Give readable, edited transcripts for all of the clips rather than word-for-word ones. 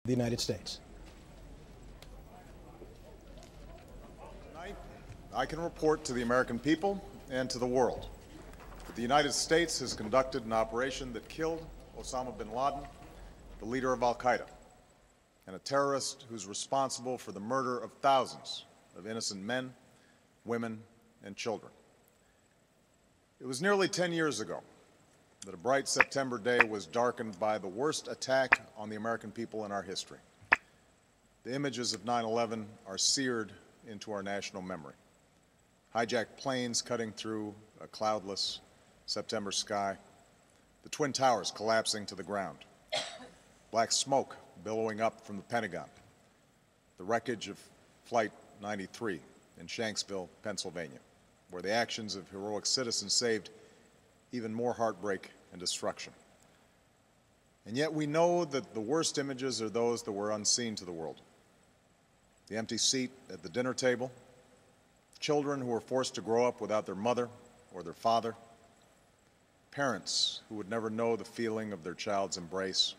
the United States. Tonight, I can report to the American people and to the world that the United States has conducted an operation that killed Osama Bin Laden, the leader of Al-Qaeda, and a terrorist who's responsible for the murder of thousands of innocent men, women, and children. It was nearly 10 years ago that a bright September day was darkened by the worst attack on the American people in our history. The images of 9/11 are seared into our national memory. Hijacked planes cutting through a cloudless September sky, the Twin Towers collapsing to the ground, black smoke billowing up from the Pentagon, the wreckage of Flight 93 in Shanksville, Pennsylvania, where the actions of heroic citizens saved even more heartbreak and destruction. And yet we know that the worst images are those that were unseen to the world. The empty seat at the dinner table, children who were forced to grow up without their mother or their father, parents who would never know the feeling of their child's embrace,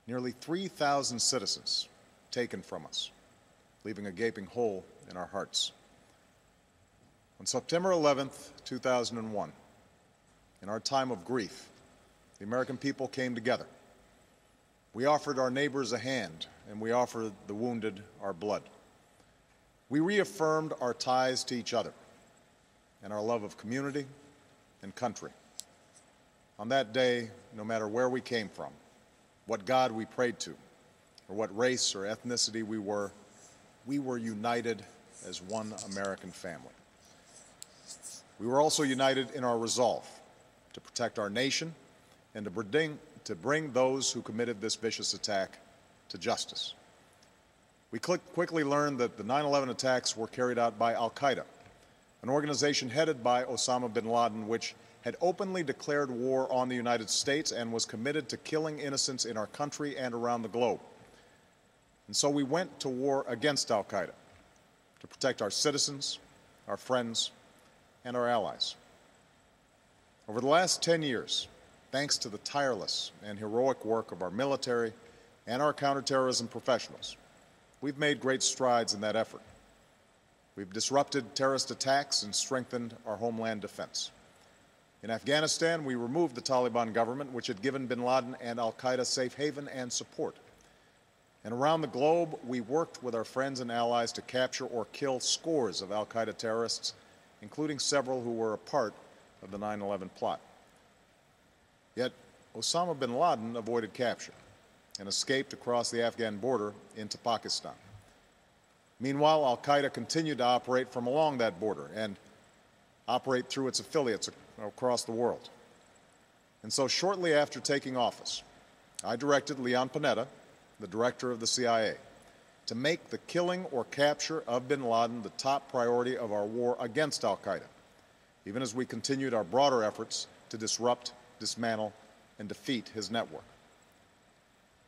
nearly 3,000 citizens taken from us, leaving a gaping hole in our hearts. On September 11th, 2001, in our time of grief, the American people came together. We offered our neighbors a hand, and we offered the wounded our blood. We reaffirmed our ties to each other and our love of community and country. On that day, no matter where we came from, what God we prayed to, or what race or ethnicity we were united as one American family. We were also united in our resolve to protect our nation and to bring those who committed this vicious attack to justice. We quickly learned that the 9/11 attacks were carried out by Al-Qaeda, an organization headed by Osama Bin Laden, which had openly declared war on the United States and was committed to killing innocents in our country and around the globe. And so we went to war against Al-Qaeda to protect our citizens, our friends, and our allies. Over the last 10 years, thanks to the tireless and heroic work of our military and our counterterrorism professionals, we've made great strides in that effort. We've disrupted terrorist attacks and strengthened our homeland defense. In Afghanistan, we removed the Taliban government, which had given bin Laden and Al-Qaeda safe haven and support. And around the globe, we worked with our friends and allies to capture or kill scores of Al-Qaeda terrorists, including several who were a part of the 9/11 plot. Yet, Osama bin Laden avoided capture and escaped across the Afghan border into Pakistan. Meanwhile, Al-Qaeda continued to operate from along that border and operate through its affiliates across the world. And so shortly after taking office, I directed Leon Panetta, the director of the CIA, to make the killing or capture of bin Laden the top priority of our war against Al-Qaeda, even as we continued our broader efforts to disrupt, dismantle, and defeat his network.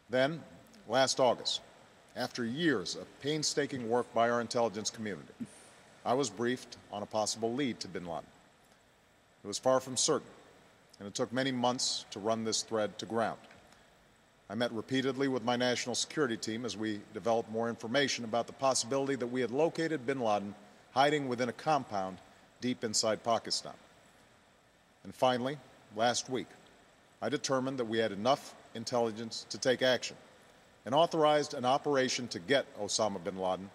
Then, last August, after years of painstaking work by our intelligence community, I was briefed on a possible lead to bin Laden. It was far from certain, and it took many months to run this thread to ground. I met repeatedly with my national security team as we developed more information about the possibility that we had located bin Laden hiding within a compound deep inside Pakistan. And finally, last week, I determined that we had enough intelligence to take action and authorized an operation to get Osama bin Laden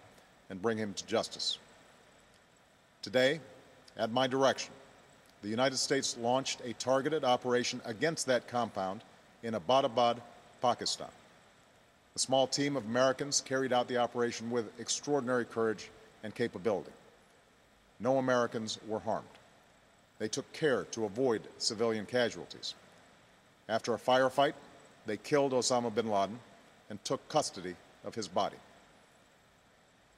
and bring him to justice. Today, at my direction, the United States launched a targeted operation against that compound in Abbottabad, Pakistan. A small team of Americans carried out the operation with extraordinary courage and capability. No Americans were harmed. They took care to avoid civilian casualties. After a firefight, they killed Osama bin Laden and took custody of his body.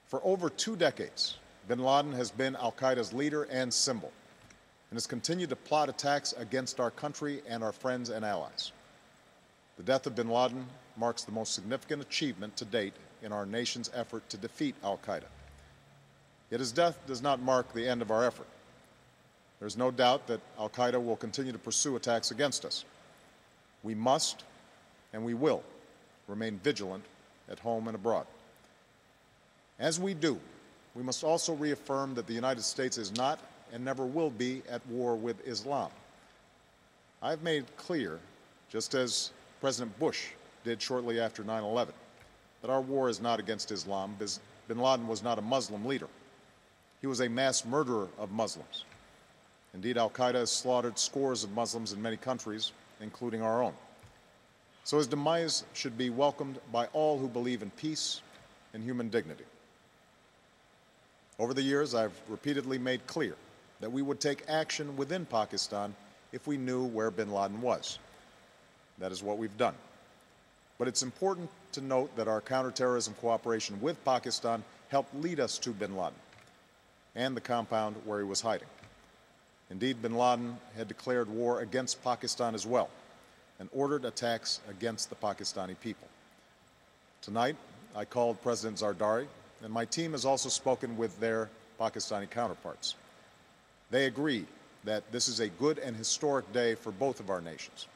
For over 2 decades, bin Laden has been Al-Qaeda's leader and symbol, and has continued to plot attacks against our country and our friends and allies. The death of bin Laden marks the most significant achievement to date in our nation's effort to defeat Al-Qaeda. Yet his death does not mark the end of our effort. There's no doubt that Al-Qaeda will continue to pursue attacks against us. We must and we will remain vigilant at home and abroad. As we do, we must also reaffirm that the United States is not and never will be at war with Islam. I've made clear, just as President Bush did shortly after 9/11, that our war is not against Islam. Bin Laden was not a Muslim leader. He was a mass murderer of Muslims. Indeed, al-Qaeda has slaughtered scores of Muslims in many countries, including our own. So his demise should be welcomed by all who believe in peace and human dignity. Over the years, I've repeatedly made clear that we would take action within Pakistan if we knew where bin Laden was. That is what we've done. But it's important to note that our counterterrorism cooperation with Pakistan helped lead us to bin Laden and the compound where he was hiding. Indeed, bin Laden had declared war against Pakistan as well and ordered attacks against the Pakistani people. Tonight, I called President Zardari, and my team has also spoken with their Pakistani counterparts. They agree that this is a good and historic day for both of our nations.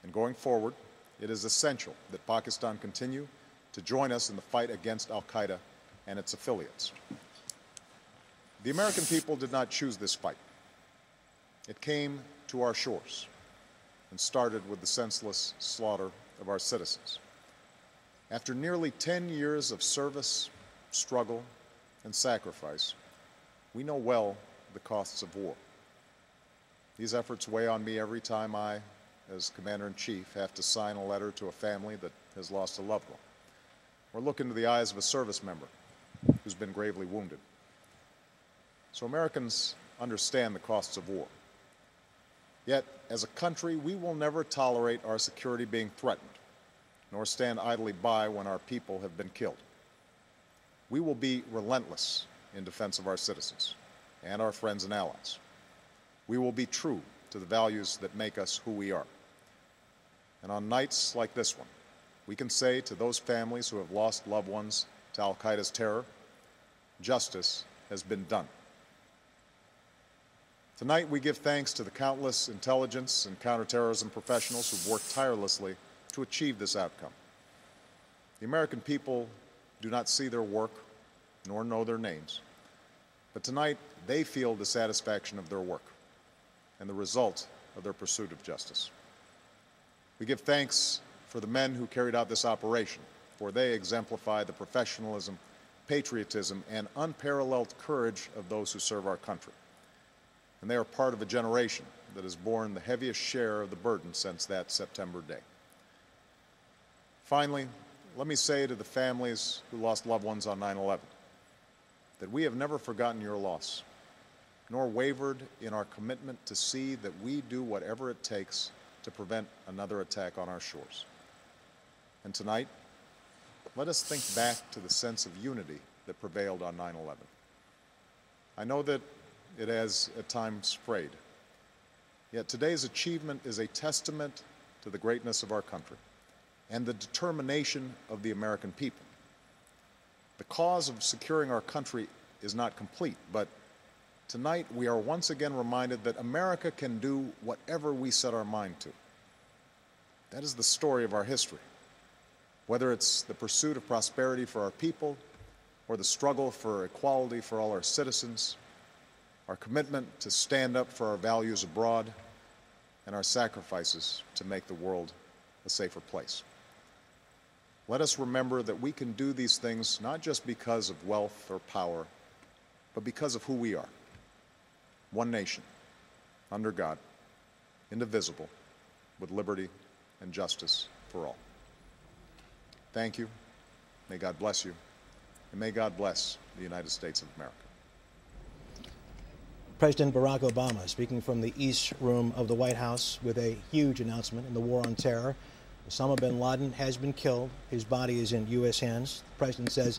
And going forward, it is essential that Pakistan continue to join us in the fight against al-Qaeda and its affiliates. The American people did not choose this fight. It came to our shores and started with the senseless slaughter of our citizens. After nearly 10 years of service, struggle, and sacrifice, we know well the costs of war. These efforts weigh on me every time I, as Commander-in-Chief, have to sign a letter to a family that has lost a loved one, or look into the eyes of a service member who's been gravely wounded. So Americans understand the costs of war. Yet, as a country, we will never tolerate our security being threatened, nor stand idly by when our people have been killed. We will be relentless in defense of our citizens and our friends and allies. We will be true to the values that make us who we are. And on nights like this one, we can say to those families who have lost loved ones to al-Qaeda's terror, justice has been done. Tonight, we give thanks to the countless intelligence and counterterrorism professionals who've worked tirelessly to achieve this outcome. The American people do not see their work, nor know their names, but tonight they feel the satisfaction of their work and the result of their pursuit of justice. We give thanks for the men who carried out this operation, for they exemplify the professionalism, patriotism, and unparalleled courage of those who serve our country. And they are part of a generation that has borne the heaviest share of the burden since that September day. Finally, let me say to the families who lost loved ones on 9/11 that we have never forgotten your loss, nor wavered in our commitment to see that we do whatever it takes to prevent another attack on our shores. And tonight, let us think back to the sense of unity that prevailed on 9/11. I know that it has at times frayed, yet today's achievement is a testament to the greatness of our country and the determination of the American people. The cause of securing our country is not complete, but tonight we are once again reminded that America can do whatever we set our mind to. That is the story of our history. Whether it's the pursuit of prosperity for our people or the struggle for equality for all our citizens, our commitment to stand up for our values abroad, and our sacrifices to make the world a safer place. Let us remember that we can do these things not just because of wealth or power, but because of who we are. One nation, under God, indivisible, with liberty and justice for all. Thank you. May God bless you. And may God bless the United States of America. President Barack Obama speaking from the East Room of the White House with a huge announcement in the war on terror. Osama Bin Laden has been killed. His body is in U.S. hands. The president says